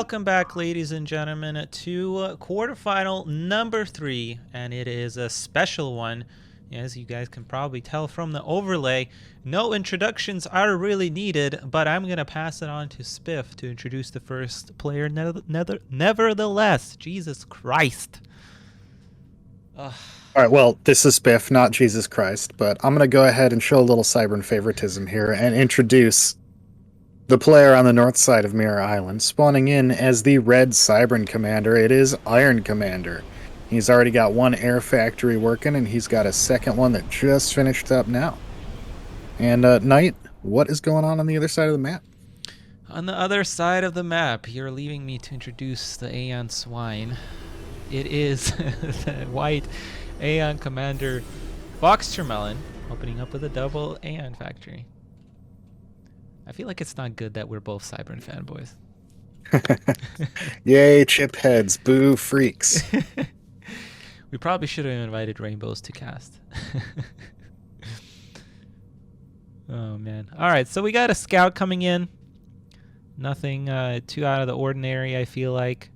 Welcome back, ladies and gentlemen, to quarterfinal number 3, and it is a special one. As you guys can probably tell from the overlay, no introductions are really needed, but I'm going to pass it on to Spiff to introduce the first player nevertheless. Jesus Christ. All right, well, this is Spiff, not Jesus Christ, but I'm going to go ahead and show a little Cybern favoritism here and introduce the player on the north side of Mirror Island, spawning in as the red Cybern commander. It is Iron Commander. He's already got one air factory working, and he's got a second one that just finished up now. And Nite, what is going on the other side of the map? On the other side of the map, you're leaving me to introduce the Aeon Swine. It is the white Aeon Commander FoxTermelon, opening up with a double Aeon factory. I feel like it's not good that we're both Cybern fanboys. Yay, chip heads, boo freaks. We probably should have invited Rainbows to cast. Oh, man. All right, so we got a scout coming in. Nothing too out of the ordinary, I feel like.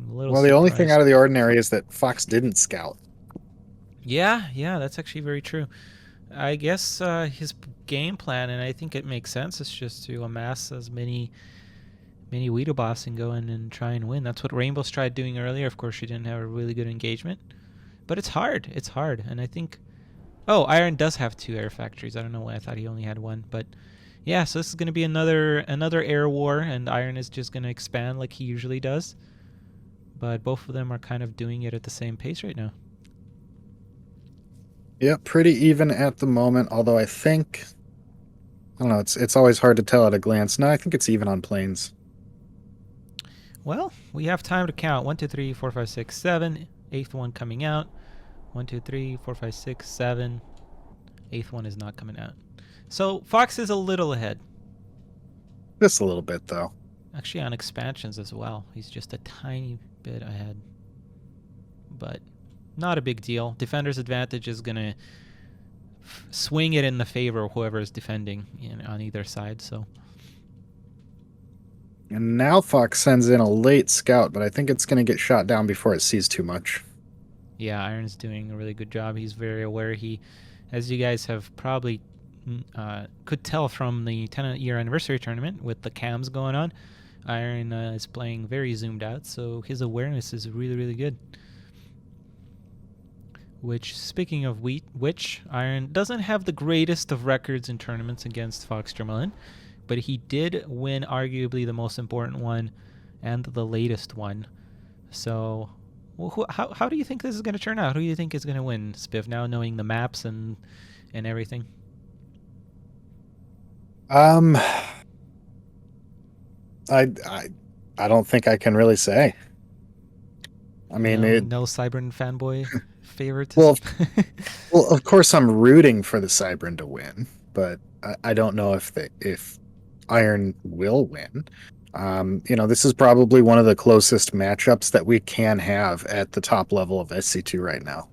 Well, the only thing out of the ordinary is that Fox didn't scout. Yeah, that's actually very true. I guess his game plan, and I think it makes sense, is just to amass as many Weedle Boss and go in and try and win. That's what Rainbows tried doing earlier. Of course, she didn't have a really good engagement. But it's hard. It's hard. And I think... Oh, Iron does have 2 air factories. I don't know why I thought he only had 1. But yeah, so this is going to be another air war, and Iron is just going to expand like he usually does. But both of them are kind of doing it at the same pace right now. Yeah, pretty even at the moment, although I think... I don't know, it's always hard to tell at a glance. No, I think it's even on planes. Well, we have time to count. 1, 2, 3, 4, 5, 6, 7. 8th one coming out. 1, 2, 3, 4, 5, 6, 7. 8th one is not coming out. So Fox is a little ahead. Just a little bit, though. Actually, on expansions as well. He's just a tiny bit ahead. But not a big deal. Defender's advantage is going to swing it in the favor of whoever is defending on either side. So. And now Fox sends in a late scout, but I think it's going to get shot down before it sees too much. Yeah, Iron's doing a really good job. He's very aware. He, as you guys have probably could tell from the 10-year anniversary tournament with the cams going on, Iron is playing very zoomed out, so his awareness is really, really good. Which, speaking of which, Iron doesn't have the greatest of records in tournaments against FoxTermelon, but he did win arguably the most important one and the latest one. So, how do you think this is going to turn out? Who do you think is going to win, Spiff, now knowing the maps and everything? I don't think I can really say. I mean, no Cybern fanboy favorite. Well, of course I'm rooting for the Cybern to win, but I don't know if Iron will win. This is probably one of the closest matchups that we can have at the top level of SC2 right now.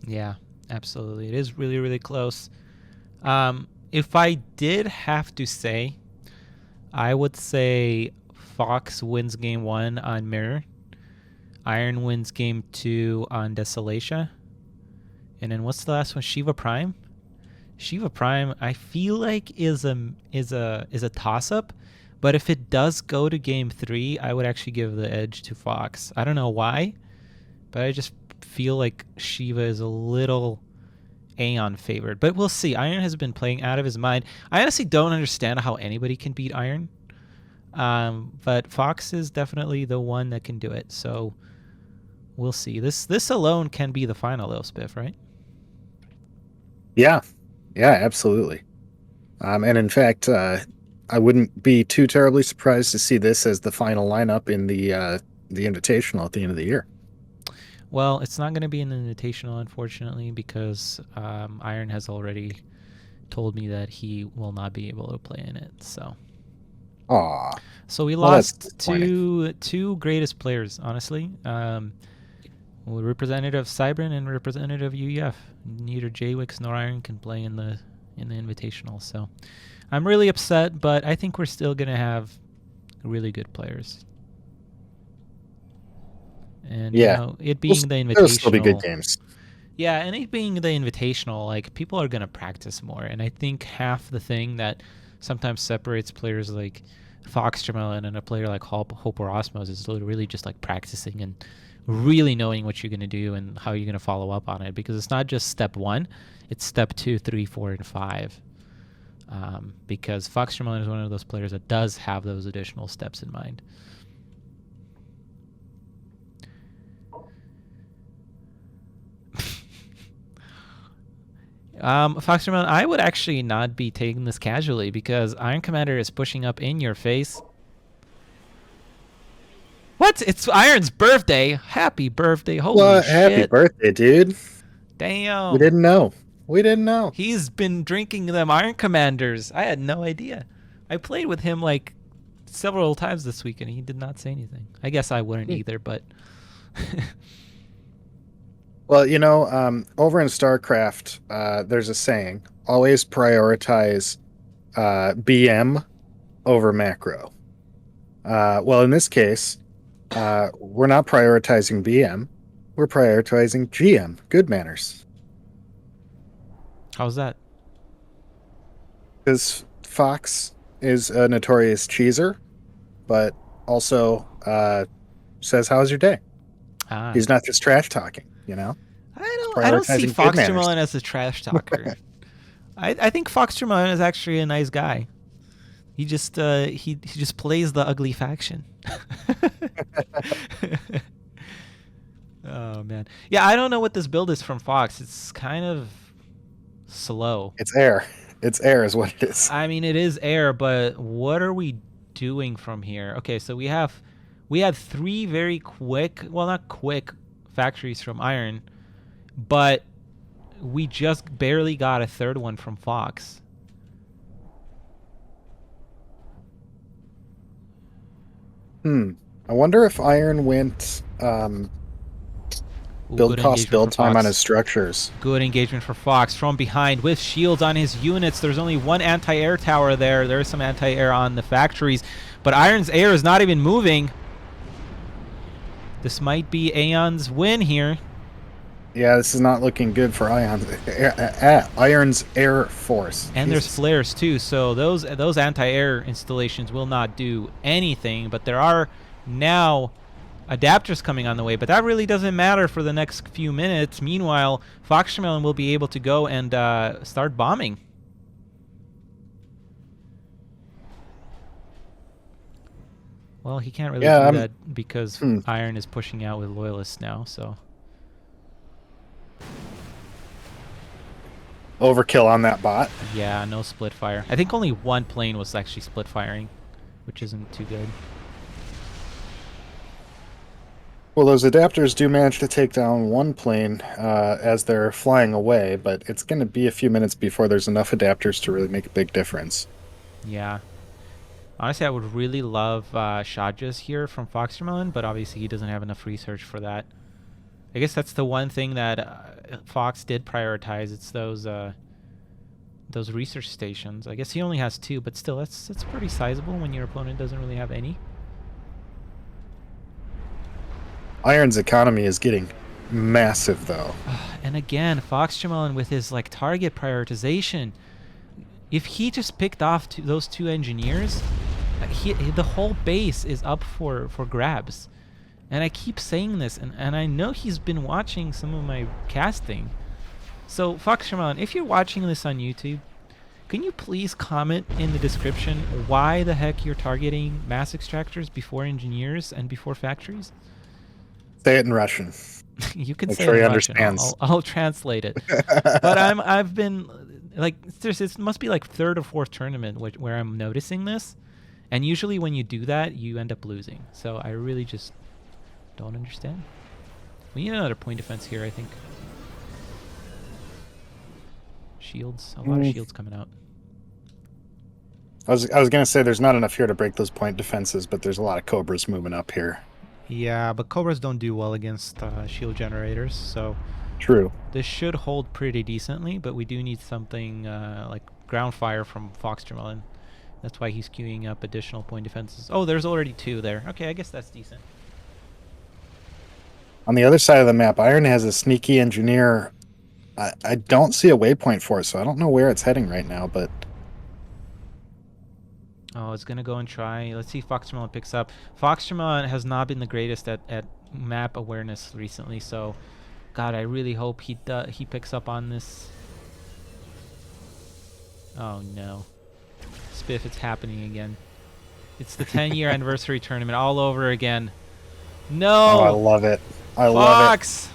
Yeah, absolutely. It is really, really close. If I did have to say, I would say Fox wins game 1 on Mirror. Iron wins game 2 on Desolation. And then what's the last one? Shiva Prime? Shiva Prime, I feel like is a toss-up, but if it does go to game 3, I would actually give the edge to Fox. I don't know why, but I just feel like Shiva is a little Aeon favored. But we'll see. Iron has been playing out of his mind. I honestly don't understand how anybody can beat Iron, but Fox is definitely the one that can do it. So we'll see. This alone can be the final, though, Spiff, right? Yeah, absolutely. And in fact, I wouldn't be too terribly surprised to see this as the final lineup in the Invitational at the end of the year. Well, it's not going to be an Invitational, unfortunately, because Iron has already told me that he will not be able to play in it. So. Aww. So we lost two greatest players, honestly. Representative Cybern and representative UEF. Neither JWix nor Iron can play in the Invitational. So I'm really upset, but I think we're still going to have really good players. And, you Yeah, know, it We'll being the there'll still be good invitational. games. Yeah, and it being the invitational, like, people are going to practice more. And I think half the thing that sometimes separates players like FoxTermelon and a player like Hope or Osmos is really just like practicing and really knowing what you're going to do and how you're going to follow up on it. Because it's not just step 1, it's step 2, 3, 4, and 5. Because FoxTermelon is one of those players that does have those additional steps in mind. FoxTermelon, I would actually not be taking this casually because Iron Commander is pushing up in your face. What? It's Iron's birthday. Happy birthday. Holy What? Happy shit. birthday, dude. We Damn. didn't know. We didn't know. He's been drinking them Iron Commanders. I had no idea. I played with him like several times this week and he did not say anything. I guess I wouldn't either, but... Well, you know, over in StarCraft, there's a saying: always prioritize BM over macro. Well, in this case, we're not prioritizing BM; we're prioritizing GM, good manners, How's that? because Fox is a notorious cheeser, but also says, "How's your day?" Ah. He's not just trash talking, you know. I don't see Prioritizing good manners. FoxTermelon as a trash talker. I think FoxTermelon is actually a nice guy. He just he just plays the ugly faction. Oh man. Yeah, I don't know what this build is from Fox. It's kind of slow. It's air. It's air is what it is. I mean, it is air, but what are we doing from here? Okay, so we had 3 very quick, well, not quick factories from Iron, but we just barely got a third one from Fox. I wonder if Iron went build cost build time on his structures. Good engagement for Fox from behind with shields on his units. There's only one anti-air tower there. There's some anti-air on the factories, but Iron's air is not even moving. This might be Aeon's win here. Yeah, this is not looking good for Iron's Air Force. And there's flares too, so those anti-air installations will not do anything, but there are now adapters coming on the way, but that really doesn't matter for the next few minutes. Meanwhile, FoxTermelon will be able to go and start bombing. Well, he can't really do that because Iron is pushing out with Loyalists now, so... Overkill on that bot. Yeah, no split fire. I think only one plane was actually split firing, which isn't too good. Well, those adapters do manage to take down one plane as they're flying away, but it's going to be a few minutes before there's enough adapters to really make a big difference. Yeah. Honestly, I would really love Shajas here from FoxTermelon, but obviously he doesn't have enough research for that. I guess that's the one thing that Fox did prioritize. It's those research stations. I guess he only has 2, but still, that's pretty sizable when your opponent doesn't really have any. Iron's economy is getting massive, though. And again, FoxTermelon with his like target prioritization. If he just picked off those 2 engineers, the whole base is up for grabs. And I keep saying this, and I know he's been watching some of my casting. So, FoxTermelon, if you're watching this on YouTube, can you please comment in the description why the heck you're targeting mass extractors before engineers and before factories? Say it in Russian. You can Make say sure it he in Russian. understands. I'll translate it. But I've been like, it must be like 3rd or 4th tournament where I'm noticing this, and usually when you do that, you end up losing. So I really just don't understand. We need another point defense here, I think. Shields, a lot of shields coming out. I was gonna say there's not enough here to break those point defenses, but there's a lot of Cobras moving up here. Yeah, but Cobras don't do well against shield generators, so True. this should hold pretty decently, but we do need something like ground fire from FoxTermelon. That's why he's queuing up additional point defenses. Oh, there's already 2 there. Okay, I guess that's decent. On the other side of the map, Iron has a sneaky engineer. I don't see a waypoint for it, so I don't know where it's heading right now, but Oh, it's gonna go and try. Let's see if FoxTermelon picks up. FoxTermelon has not been the greatest at map awareness recently, so God, I really hope he picks up on this. Oh no, Spiff, it's happening again. It's the 10-year anniversary tournament all over again. oh, I No, love it. I love it. Fox.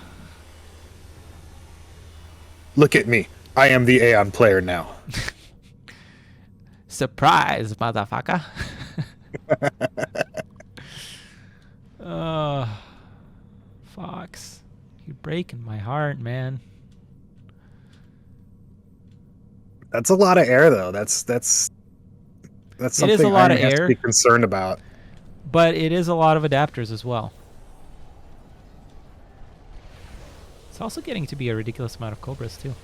Look at me. I am the Aeon player now. Surprise, motherfucker. Oh, Fox, you're breaking my heart, man. That's a lot of air, though. That's It is a something lot of Iron has to be air, concerned about. but it is a lot of adapters as well. It's also getting to be a ridiculous amount of Cobras too,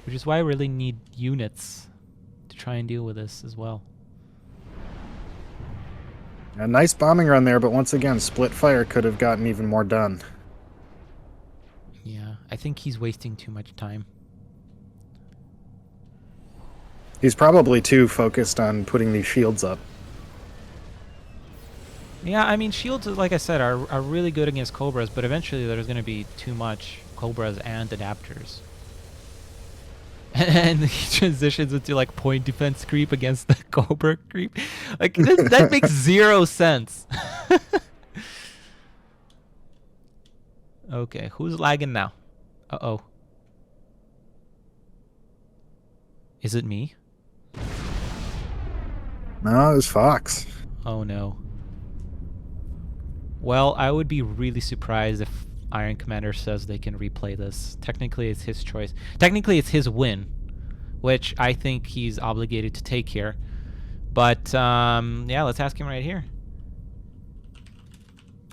which is why I really need units to try and deal with this as well. A nice bombing run there, but once again, split fire could have gotten even more done. Yeah, I think he's wasting too much time. He's probably too focused on putting these shields up. Yeah, I mean, shields, like I said, are really good against Cobras, but eventually there's going to be too much Cobras and adapters. And he transitions into like point defense creep against the Cobra creep. Like that makes zero sense. Okay, who's lagging now? Uh-oh. Is it me? No, it was Fox. Oh no. Well, I would be really surprised if Iron Commander says they can replay this. Technically, it's his choice. Technically, it's his win, which I think he's obligated to take here. But, yeah, let's ask him right here.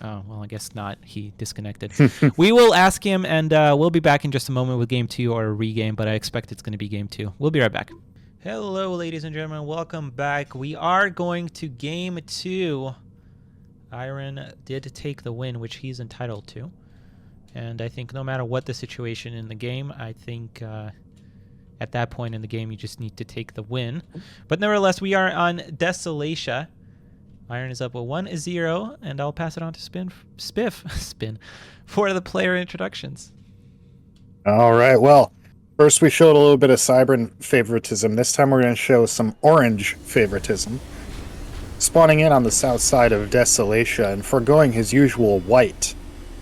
Oh, well, I guess not. He disconnected. We will ask him, and we'll be back in just a moment with Game 2 or a regame, but I expect it's going to be Game 2. We'll be right back. Hello, ladies and gentlemen. Welcome back. We are going to Game 2. Iron did take the win, which he's entitled to. And I think no matter what the situation in the game, I think at that point in the game, you just need to take the win. But nevertheless, we are on Desolatia. Iron is up with 1-0, and I'll pass it on to Spiff for the player introductions. All right. Well, first we showed a little bit of Cybran favoritism. This time we're going to show some orange favoritism. Spawning in on the south side of Desolatia and foregoing his usual white,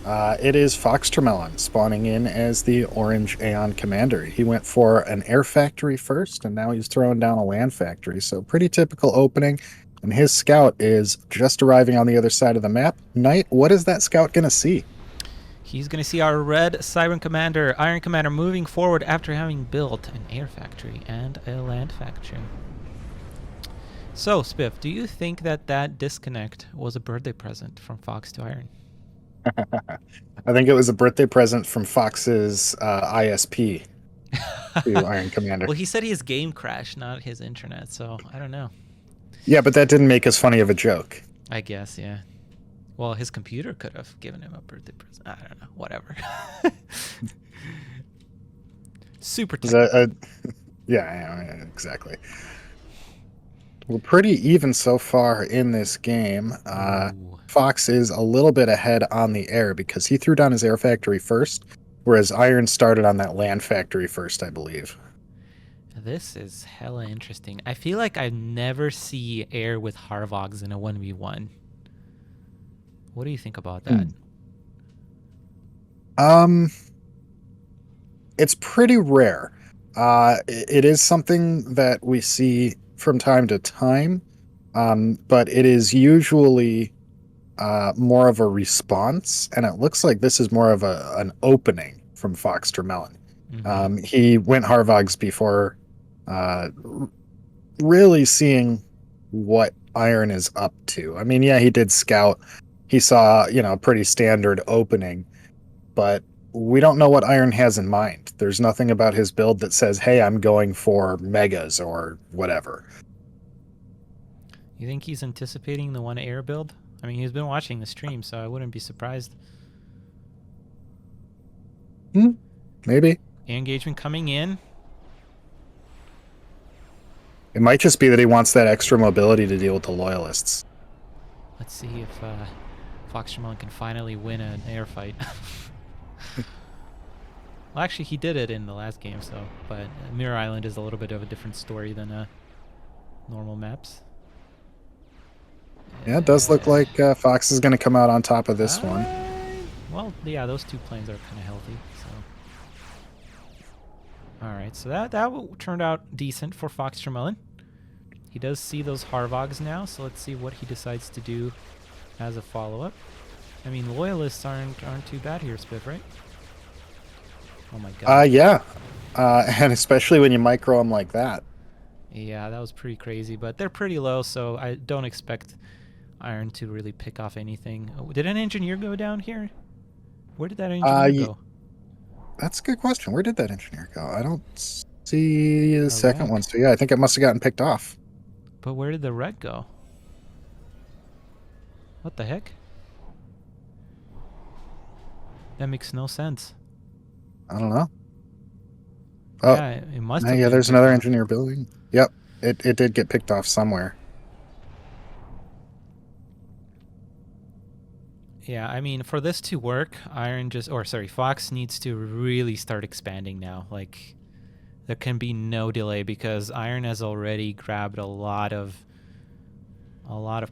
it is FoxTermelon spawning in as the orange Aeon commander. He went for an air factory first, and now he's throwing down a land factory. So pretty typical opening. And his scout is just arriving on the other side of the map. Nite, what is that scout going to see? He's going to see our red Siren Commander, Iron Commander, moving forward after having built an air factory and a land factory. So, Spiff, do you think that that disconnect was a birthday present from Fox to Iron? I think it was a birthday present from Fox's ISP to Iron Commander. Well, he said his game crashed, not his internet, so I don't know. Yeah, but that didn't make as funny of a joke. I guess, yeah. Well, his computer could have given him a birthday present. I don't know. Whatever. Super technical. Yeah, exactly. We're pretty even so far in this game. Fox is a little bit ahead on the air because he threw down his air factory first, whereas Iron started on that land factory first, I believe. This is hella interesting. I feel like I never see air with Harvogs in a 1v1. What do you think about that? It's pretty rare. It is something that we see from time to time, but it is usually more of a response, and it looks like this is more of an opening from FoxTermelon. He went Harvogs before really seeing what Iron is up to. I mean, yeah, he did scout. He saw, a pretty standard opening, but we don't know what Iron has in mind. There's nothing about his build that says, hey, I'm going for megas or whatever. You think he's anticipating the one air build? I mean, he's been watching the stream, so I wouldn't be surprised. Hmm, maybe. Engagement coming in. It might just be that he wants that extra mobility to deal with the loyalists. Let's see if FoxTermelon can finally win an air fight. Well, actually, he did it in the last game, so. But Mirror Island is a little bit of a different story than normal maps. Yeah, it does look like Fox is going to come out on top of this one. Well, yeah, those two planes are kind of healthy. So. All right, so that turned out decent for FoxTermelon. He does see those Harvogs now, so let's see what he decides to do as a follow-up. I mean, loyalists aren't too bad here, Spiff, right? Oh my god. Yeah. And especially when you micro them like that. Yeah, that was pretty crazy, but they're pretty low, so I don't expect Iron to really pick off anything. Oh, did an engineer go down here? Where did that engineer go? That's a good question. Where did that engineer go? I don't see the A second one. wreck. So yeah, I think it must have gotten picked off. But where did the wreck go? What the heck? That makes no sense. I don't know. Oh, Yeah, it must have yeah, been there's picked another off. engineer building. Yep, it did get picked off somewhere. Yeah, I mean, for this to work, Fox needs to really start expanding now. Like, there can be no delay because Iron has already grabbed a lot of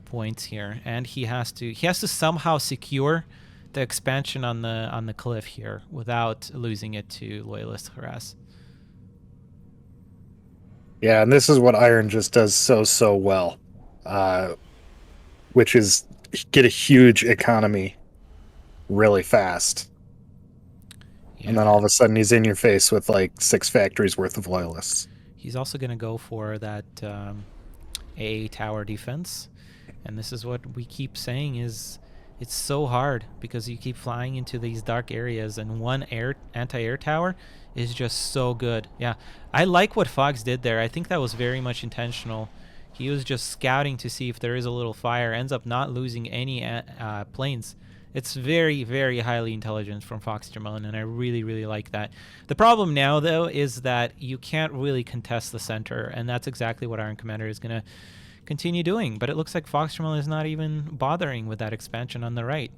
points here, and he has to somehow secure the expansion on the cliff here without losing it to loyalist harass. Yeah, and this is what Iron just does so well, which is get a huge economy really fast. Yeah, And then all of a sudden he's in your face with like 6 factories worth of loyalists. he's also going to go for that AA tower defense. And this is what we keep saying is it's so hard because you keep flying into these dark areas and one anti-air tower is just so good. Yeah, I like what Fox did there. I think that was very much intentional. He was just scouting to see if there is a little fire, ends up not losing any planes. It's very, very highly intelligent from FoxTermelon, and I really, really like that. The problem now, though, is that you can't really contest the center, and that's exactly what Iron Commander is going to continue doing. But it looks like FoxTermelon is not even bothering with that expansion on the right.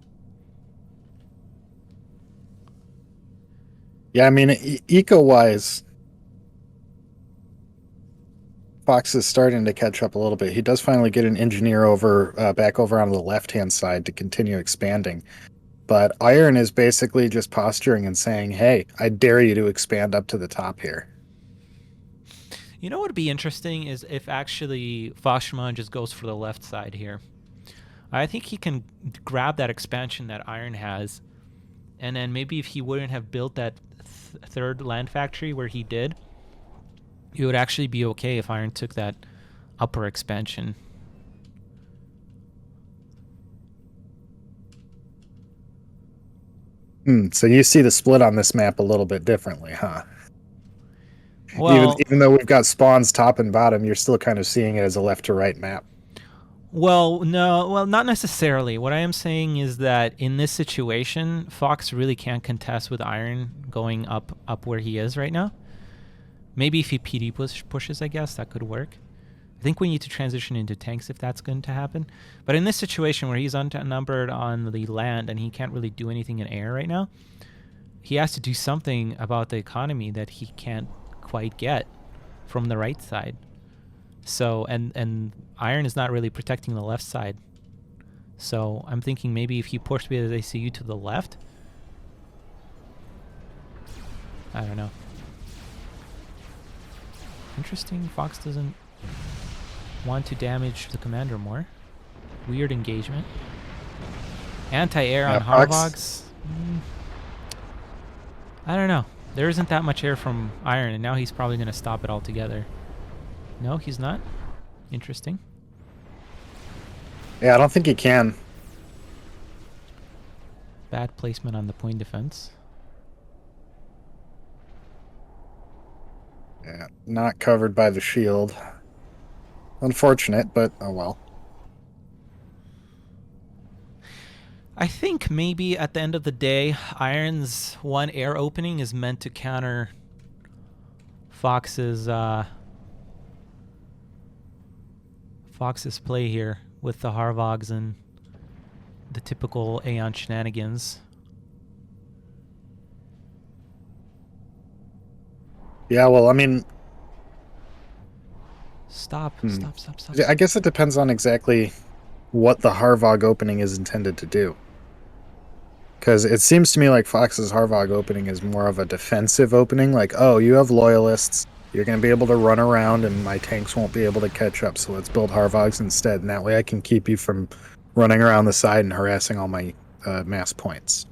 Yeah, I mean, eco-wise, Fox is starting to catch up a little bit. He does finally get an engineer back over on the left-hand side to continue expanding. But Iron is basically just posturing and saying, hey, I dare you to expand up to the top here. You know what would be interesting is if actually FoxTermelon just goes for the left side here. I think he can grab that expansion that Iron has, and then maybe if he wouldn't have built that third land factory where he did, it would actually be okay if Iron took that upper expansion. So you see the split on this map a little bit differently, huh? Well, Even though we've got spawns top and bottom, you're still kind of seeing it as a left to right map. no, not necessarily. What I am saying is that in this situation, Fox really can't contest with Iron going up where he is right now. Maybe if he PD pushes, I guess that could work. I think we need to transition into tanks if that's going to happen. But in this situation where he's outnumbered on the land and he can't really do anything in air right now, he has to do something about the economy that he can't quite get from the right side. So, and Iron is not really protecting the left side. So I'm thinking maybe if he pushed with his ACU to the left, I don't know. Interesting. Fox doesn't want to damage the commander more. Weird engagement. Anti-air on Harvogs. I don't know. There isn't that much air from Iron, and now he's probably going to stop it altogether. No, he's not. Interesting. Yeah, I don't think he can. Bad placement on the point defense. Yeah, not covered by the shield. Unfortunate, but oh well. I think maybe at the end of the day, Iron's one air opening is meant to counter Fox's Fox's play here with the Harvogs and the typical Aeon shenanigans. Yeah, well, I mean, Stop. I guess it depends on exactly what the Harvog opening is intended to do. Because it seems to me like Fox's Harvog opening is more of a defensive opening. Like, oh, you have loyalists. You're going to be able to run around and my tanks won't be able to catch up. So let's build Harvogs instead. And that way I can keep you from running around the side and harassing all my mass points.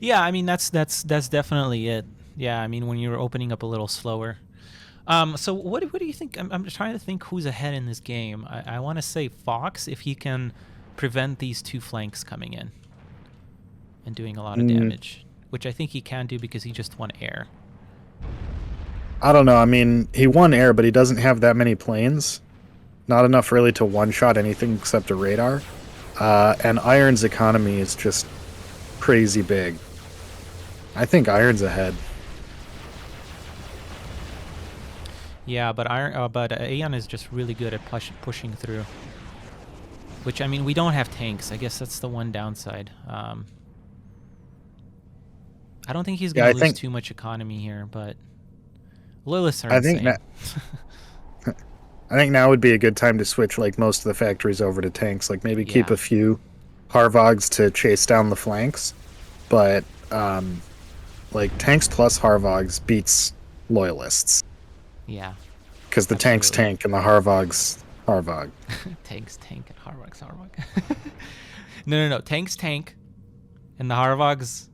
Yeah, I mean that's definitely it. Yeah, I mean when you're opening up a little slower. So what do you think? I'm trying to think who's ahead in this game. I want to say Fox if he can prevent these two flanks coming in and doing a lot of damage, which I think he can do because he just won air. I don't know. I mean, he won air, but he doesn't have that many planes. Not enough really to one-shot anything except a radar. And Iron's economy is just crazy big. I think Iron's ahead. Yeah, but Aeon is just really good at pushing through. Which, I mean, we don't have tanks. I guess that's the one downside. I don't think he's going to lose too much economy here, but loyalists are insane. I think now would be a good time to switch like most of the factories over to tanks. Like maybe keep a few Harvogs to chase down the flanks, but like tanks plus Harvogs beats loyalists. Yeah. Because the tanks tank and the Harvogs Harvog. Tanks tank and Harvogs Harvog. No. Tanks tank and the Harvogs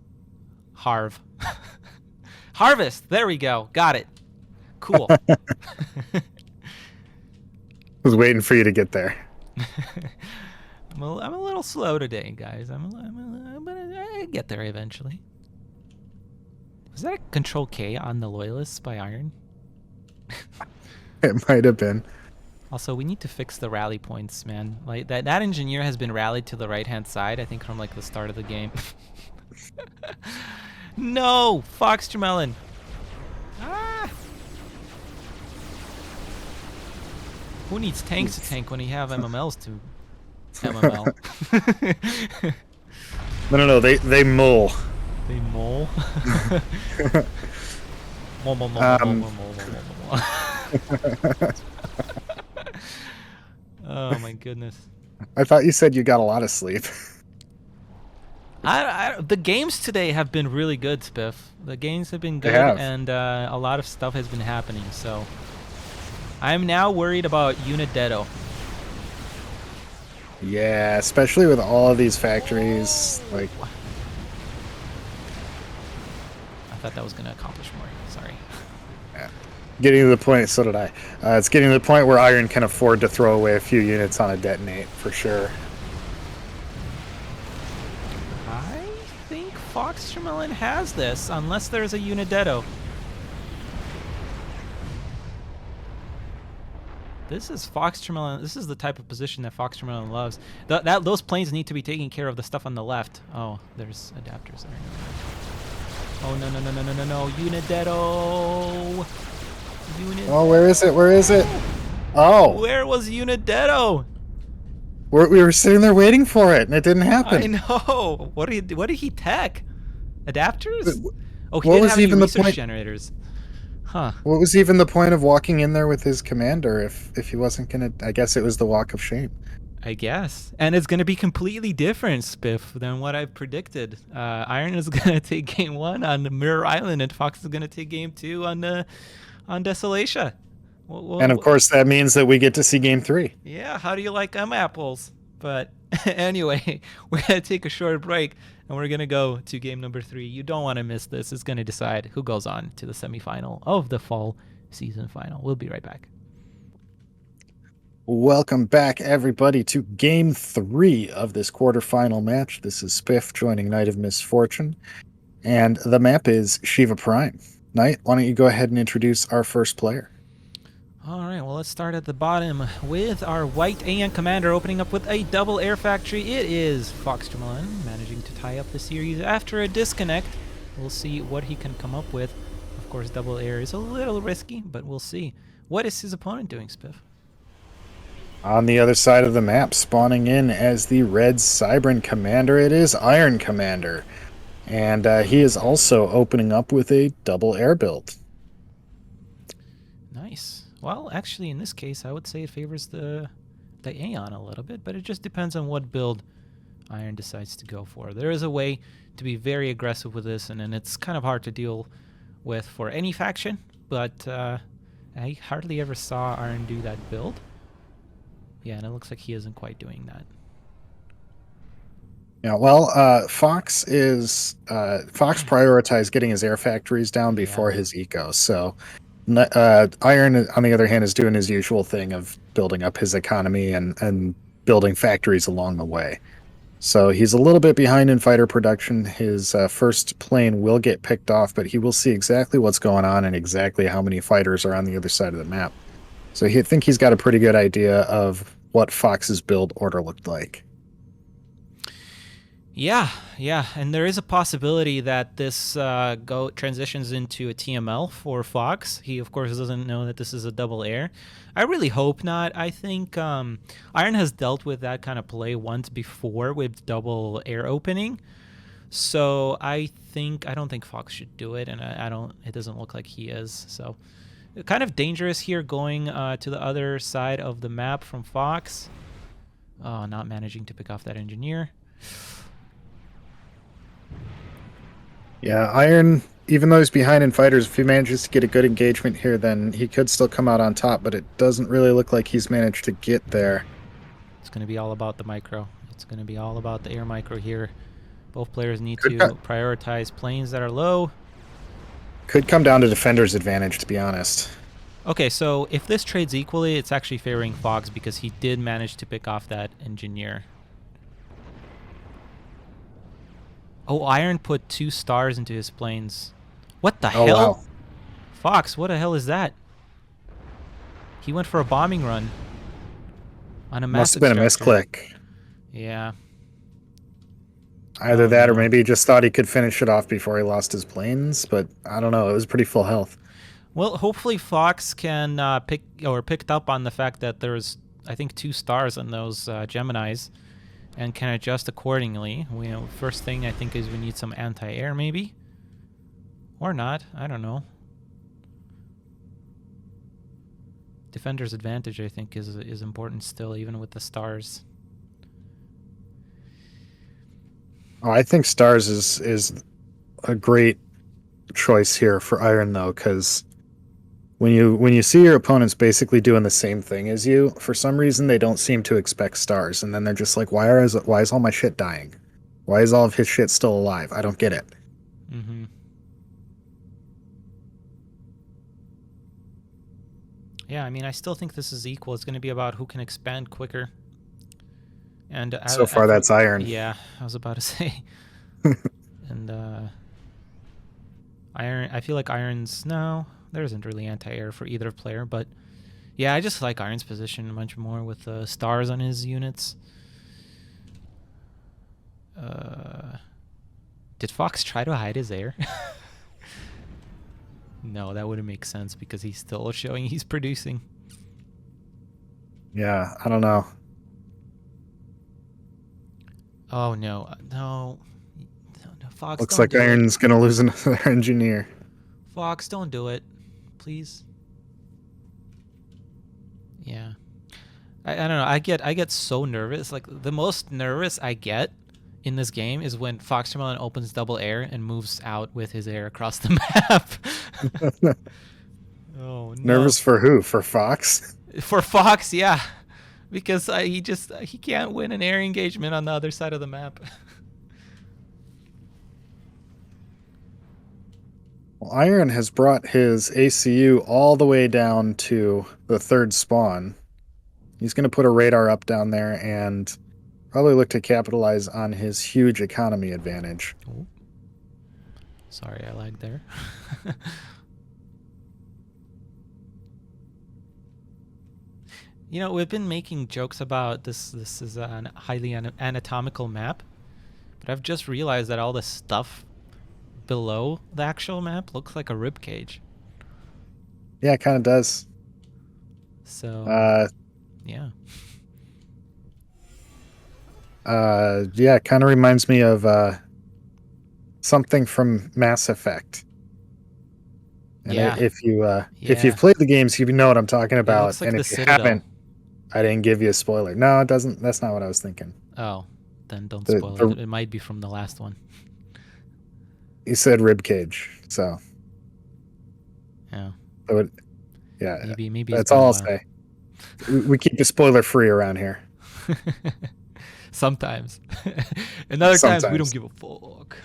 Harv. Harvest. There we go. Got it. Cool. I was waiting for you to get there. I'm a little slow today, guys. But I get there eventually. Was that a Control K on the Loyalists by Iron? It might have been. Also, we need to fix the rally points, man. Like that engineer has been rallied to the right-hand side, I think from like the start of the game. No! FoxTermelon! Ah! Who needs tanks to tank when you have MMLs to MML? No, they mull. They mull? Mull. Oh my goodness. I thought you said you got a lot of sleep. The games today have been really good, Spiff. The games have been good, and a lot of stuff has been happening, so I'm now worried about Unidetto. Yeah, especially with all of these factories. Like, I thought that was going to accomplish more. Sorry. Yeah. Getting to the point, so did I. It's getting to the point where Iron can afford to throw away a few units on a detonate, for sure. I think FoxTermelon has this, unless there's a Unidetto. This is FoxTermelon. This is the type of position that FoxTermelon loves. Those planes need to be taking care of the stuff on the left. Oh, there's adapters there. Oh, no. Unidetto. Oh, where is it? Oh. Where was Unidetto? We were sitting there waiting for it, and it didn't happen. I know. What did he tech? Adapters? Oh, he what didn't was have even any the research point? generators. Huh. What was even the point of walking in there with his commander if he wasn't gonna? I guess it was the walk of shame. I guess, and it's gonna be completely different, Spiff, than what I've predicted. Iron is gonna take game 1 on the Mirror Island, and Fox is gonna take game 2 on Desolatia. And of course, that means that we get to see game 3. Yeah, how do you like apples? But anyway, we're gonna take a short break, and we're gonna go to game number 3. You don't want to miss this. It's gonna decide who goes on to the semifinal of the fall season final. We'll be right back. Welcome back, everybody, to game 3 of this quarterfinal match. This is Spiff joining Knight of Misfortune, and the map is Shiva Prime. Knight, why don't you go ahead and introduce our first player? All right, well, let's start at the bottom with our white AN commander opening up with a double air factory. It is FoxTermelon managing to tie up the series after a disconnect. We'll see what he can come up with. Of course, double air is a little risky, but we'll see. What is his opponent doing, Spiff? On the other side of the map, spawning in as the red Cybran commander, it is Iron Commander. And he is also opening up with a double air build. Nice. Well, actually, in this case, I would say it favors the Aeon a little bit, but it just depends on what build Iron decides to go for. There is a way to be very aggressive with this, and then it's kind of hard to deal with for any faction, but I hardly ever saw Iron do that build. Yeah, and it looks like he isn't quite doing that. Yeah, well, Fox prioritized getting his air factories down before his eco. So Iron, on the other hand, is doing his usual thing of building up his economy and building factories along the way. So he's a little bit behind in fighter production. His first plane will get picked off, but he will see exactly what's going on and exactly how many fighters are on the other side of the map. So I think he's got a pretty good idea of what Fox's build order looked like. Yeah, and there is a possibility that this transitions into a TML for Fox. He, of course, doesn't know that this is a double air. I really hope not. I think Iron has dealt with that kind of play once before with double air opening. So I don't think Fox should do it, and it doesn't look like he is. So kind of dangerous here going to the other side of the map from Fox. Oh, not managing to pick off that engineer. Yeah, Iron, even though he's behind in fighters, if he manages to get a good engagement here, then he could still come out on top, but it doesn't really look like he's managed to get there. It's going to be all about the micro. It's going to be all about the air micro here. Both players need to prioritize planes that are low. Could come down to defender's advantage, to be honest. Okay, so if this trades equally, it's actually favoring Fox because he did manage to pick off that engineer. Oh, Iron put 2 stars into his planes. What the hell? Wow. Fox, what the hell is that? He went for a bombing run on a massive Must have been a misclick. Yeah. Either that or maybe he just thought he could finish it off before he lost his planes, but I don't know. It was pretty full health. Well, hopefully Fox can picked up on the fact that there's, I think, 2 stars on those Geminis, and can adjust accordingly. First thing I think is we need some anti-air, maybe, or not. I don't know. Defender's advantage, I think, is important still, even with the stars. Oh, I think stars is a great choice here for Iron, though, because when you see your opponents basically doing the same thing as you, for some reason they don't seem to expect stars, and then they're just like, why is all my shit dying? Why is all of his shit still alive? I don't get it. Mm-hmm. Yeah, I mean, I still think this is equal. It's going to be about who can expand quicker. And so far, that's Iron. Yeah, I was about to say. And Iron, I feel like Iron's there isn't really anti-air for either player, but yeah, I just like Iron's position much more with the stars on his units. Did Fox try to hide his air? No, that wouldn't make sense because he's still showing he's producing. Yeah, I don't know. Oh no, Fox. Looks like Iron's gonna lose another engineer. Fox, don't do it, please. Yeah, I don't know. I get so nervous. Like the most nervous I get in this game is when FoxTermelon opens double air and moves out with his air across the map. Oh no. Nervous for who? For Fox? For Fox, yeah. Because he can't win an air engagement on the other side of the map. Well, Iron has brought his ACU all the way down to the 3rd spawn. He's going to put a radar up down there and probably look to capitalize on his huge economy advantage. Oh. Sorry, I lagged there. You know, we've been making jokes about this. This is a highly anatomical map, but I've just realized that all the stuff below the actual map looks like a rib cage. Yeah, it kind of does. So, Uh, yeah. yeah, it kind of reminds me of something from Mass Effect. And Yeah. if you've Yeah. played the games, you know what I'm talking It about. looks like And the if you Citadel. haven't, I didn't give you a spoiler. No, it doesn't. That's not what I was thinking. Oh, then don't The spoil it. the It might be from the last one. You said rib cage, so Yeah. I would, yeah, Maybe it's that's been a all I'll while. say. We keep it spoiler free around here. Sometimes. And other times we don't Sometimes. give a fuck.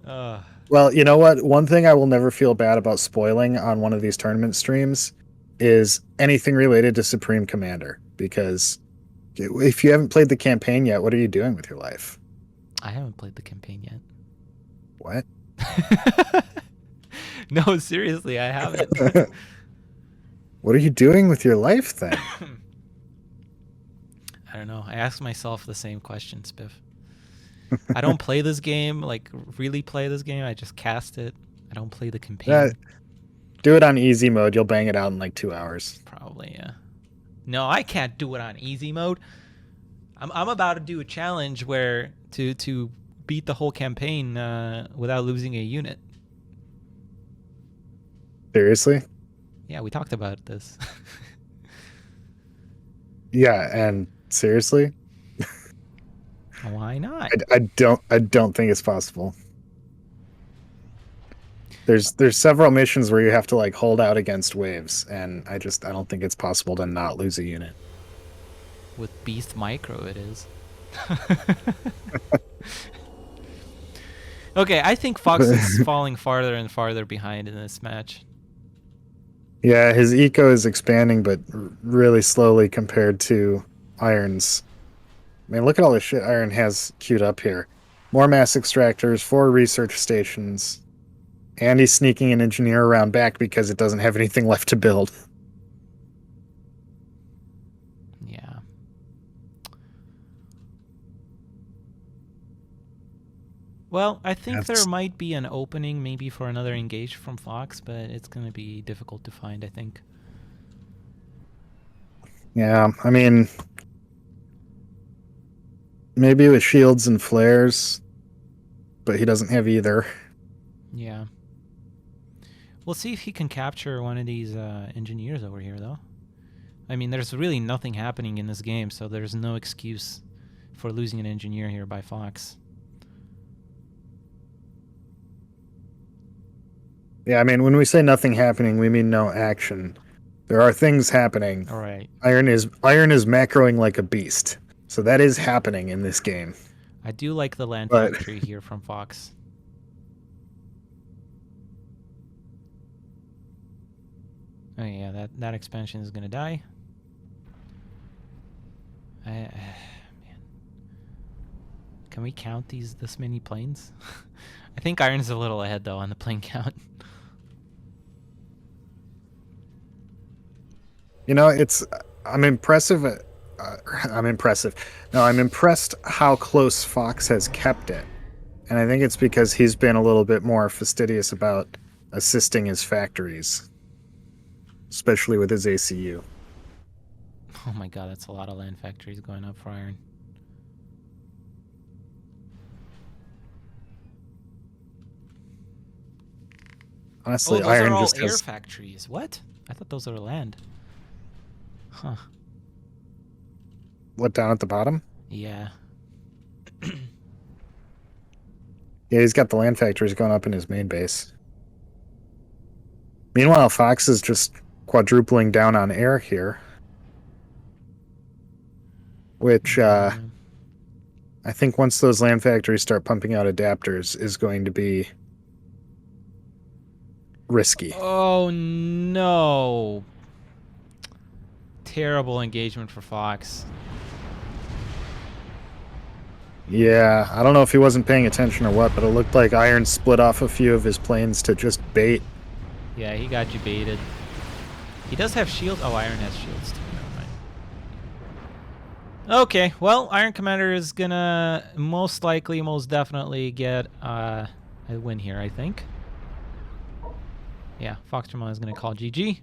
Uh, Well, you know what? One thing I will never feel bad about spoiling on one of these tournament streams is anything related to Supreme Commander. Because if you haven't played the campaign yet, what are you doing with your life? I haven't played the campaign yet. What? No, seriously, I haven't. What are you doing with your life then? I don't know. I ask myself the same question, Spiff. I don't play this game, like really play this game. I just cast it. I don't play the campaign. Do it on easy mode. You'll bang it out in like 2 hours. Probably, yeah. No, I can't do it on easy mode. I'm about to do a challenge where to beat the whole campaign without losing a unit. Seriously? Yeah, we talked about this. Yeah, and seriously? Why not? I don't think it's possible. There's several missions where you have to like hold out against waves, and I don't think it's possible to not lose a unit. With Beast Micro, it is. Okay, I think Fox is falling farther and farther behind in this match. Yeah, his eco is expanding, but really slowly compared to Iron's. Man, look at all the shit Iron has queued up here. More mass extractors, 4 research stations, and he's sneaking an engineer around back because it doesn't have anything left to build. Yeah. Well, I think there might be an opening maybe for another engage from Fox, but it's going to be difficult to find, I think. Yeah, I mean, maybe with shields and flares, but he doesn't have either. Yeah. We'll see if he can capture one of these engineers over here, though. I mean, there's really nothing happening in this game, so there's no excuse for losing an engineer here by Fox. Yeah, I mean, when we say nothing happening, we mean no action. There are things happening. All right. Iron is macroing like a beast. So that is happening in this game. I do like the land factory here from Fox. Oh yeah, that expansion is gonna die. Man, can we count this many planes? I think Iron's a little ahead though on the plane count. You know, I'm impressive. I'm impressive. No, I'm impressed how close Fox has kept it. And I think it's because he's been a little bit more fastidious about assisting his factories, especially with his ACU. Oh my god, that's a lot of land factories going up for Iron. Honestly, those Iron are all just air has... factories. What? I thought those are land. Huh. What, down at the bottom? Yeah. Yeah, he's got the land factories going up in his main base. Meanwhile, Fox is just quadrupling down on air here. Which, I think once those land factories start pumping out adapters is going to be risky. Oh no. Terrible engagement for Fox. Yeah, I don't know if he wasn't paying attention or what, but it looked like Iron split off a few of his planes to just bait. Yeah, he got you baited. He does have shields. Oh, Iron has shields too. Never mind. Okay, well, Iron Commander is gonna most likely, most definitely get a win here, I think. Yeah, FoxTermelon is gonna call GG.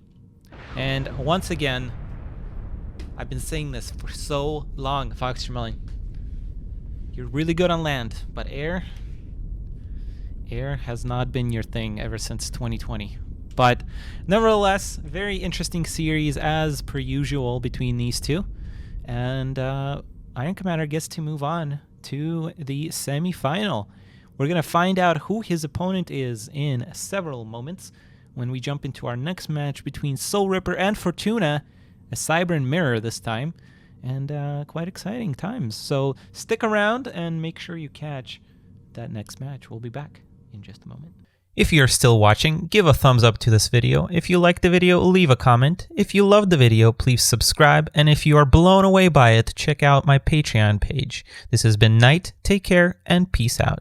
And once again, I've been saying this for so long, FoxTermelon. You're really good on land, but air has not been your thing ever since 2020. But nevertheless, very interesting series as per usual between these two. And Iron Commander gets to move on to the semi-final. We're going to find out who his opponent is in several moments when we jump into our next match between Soul Ripper and Fortuna, a Cyber and Mirror this time. And quite exciting times. So stick around and make sure you catch that next match. We'll be back in just a moment. If you're still watching, give a thumbs up to this video. If you liked the video, leave a comment. If you loved the video, please subscribe. And if you are blown away by it, check out my Patreon page. This has been Nite. Take care and peace out.